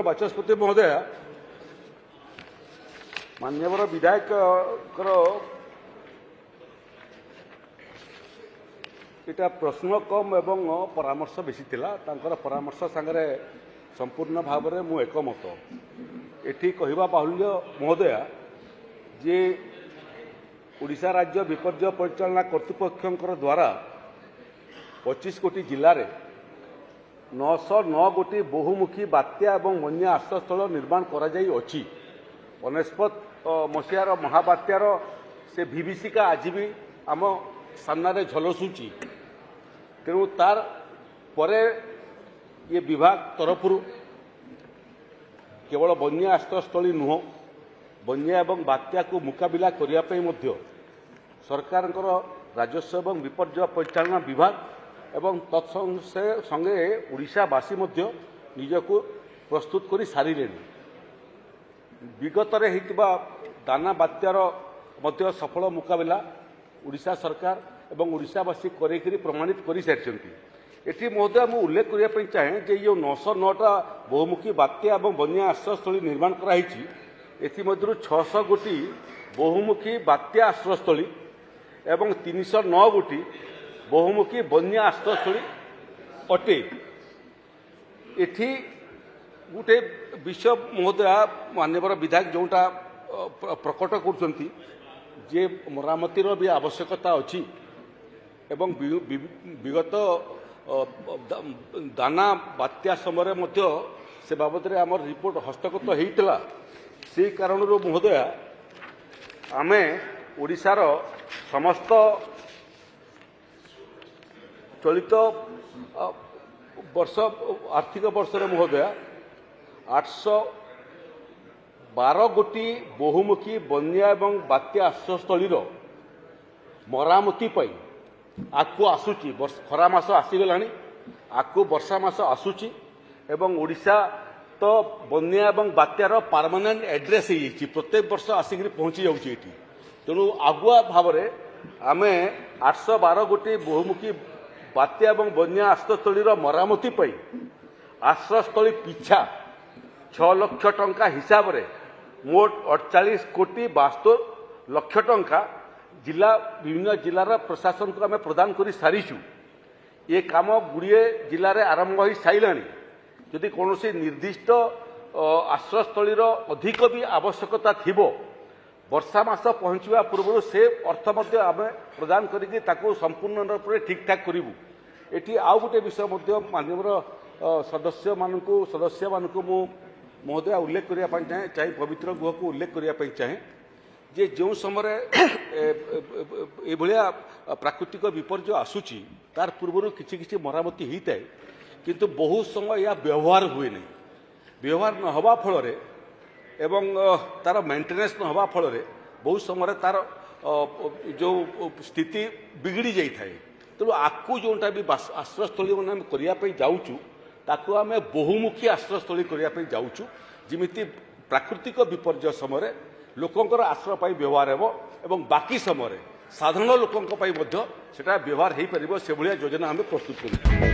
बाचस्पति महोदय मान्यवर विधायक इटा प्रश्न कम एवं परामर्श बेसी थिला तांकर परामर्श सांगरे संपूर्ण भाव में मु एकमत एठी कहिबा बाहुल्य महोदय जे ओडिशा राज्य विपर्य परिचालना कर्तृपक्षर द्वारा 25 कोटी जिले में 909 गोटी बहुमुखी बात्या और बन्या आश्रयस्थल निर्माण कराई अनेस्पत मसीहार महाबात्यार से विभीषिका आज भी आम सामने झलसुची तेणु तार परे ये विभाग तरफ केवल बन्या आश्रयस्थली नुह बन्या एवं बात्या को मुकाबिला करने सरकार राजस्व एवं विपर्य परिचालना विभाग एवं तत्संगे ओडिशावासी निजको प्रस्तुत कर सारे विगत दाना बात्यार सफल मुकाबिला ओडिशा सरकार एवं ओडिशावासी करेकरी प्रमाणित कर सारी एटी महोदय मुझे उल्लेख करने चाहे जे ये 909टा बहुमुखी बात्या और बन्या आश्रयस्थली निर्माण कराई 600 गोटी बहुमुखी बात्या आश्रयस्थली एवं 309 गोटी बहुमुखी बन्या आश्रयस्थली अटे एठी गोटे विषय महोदय मान्यवर विधायक जोटा प्रकट कर मरामतिर भी आवश्यकता अच्छी एवं विगत दाना बात्या समय से बाबद आम रिपोर्ट हस्तगत होता से कारण महोदय आमे ओडिशार समस्त चलित वर्ष आर्थिक वर्ष महोदय 812 गोटी बहुमुखी बन्या एवं बात्या आश्रयस्थलीर मरामती आकु आसूची खरा मास आसीगला आकु वर्षा मास आसूची एवं ओडिशा तो बन्या एवं बात्यार परमानेंट एड्रेस हो प्रत्येक वर्ष आसिक पहुँची जाऊँगी तेणु आगुआ भाव में आम 812 गोटी बहुमुखी बात्या एवं बन्या आश्रयस्थलीर मरामती आश्रयस्थली पिछा 6 लाख टंका हिसाब रे मोट 48 कोटी 72 लाख टंका जिला विभिन्न जिलार प्रशासन को आम प्रदान कर सारीचु ये काम गुड़िए जिले में आरंभ हो सारा जदि कौन निर्दिष्ट आश्रयस्थलीर अधिक भी आवश्यकता थी वर्षा मास पहुँचवा पूर्व से अर्थ आम प्रदान करके संपूर्ण रूप से ठीक ठाक करूँ ये आउ गोटे विषय मानवर सदस्य मानू मु महोदय उल्लेख करने चाहे पवित्र गृह को उल्लेख करने चाहे जे जो समय एभलिया प्राकृतिक विपर्य आसूची तार पूर्व किसी मरामती होता है किंतु बहुत समय यह व्यवहार हुए नहीं व्यवहार न हवा फल एवं तार मेंटेनेंस न हवा फल बहुत समय तार जो स्थिति बिगड़ी जाए तेणु आकु जोटा भी आश्रयस्थली मैंने करने जाऊँ ताकू आम बहुमुखी आश्रयस्थली करने जाऊँ जमी प्राकृतिक विपर्य समय लोकंर आश्रय व्यवहार एवं बाकी समय साधारण लोकों व्यवहार हो पार से भाया योजना आम प्रस्तुत कर।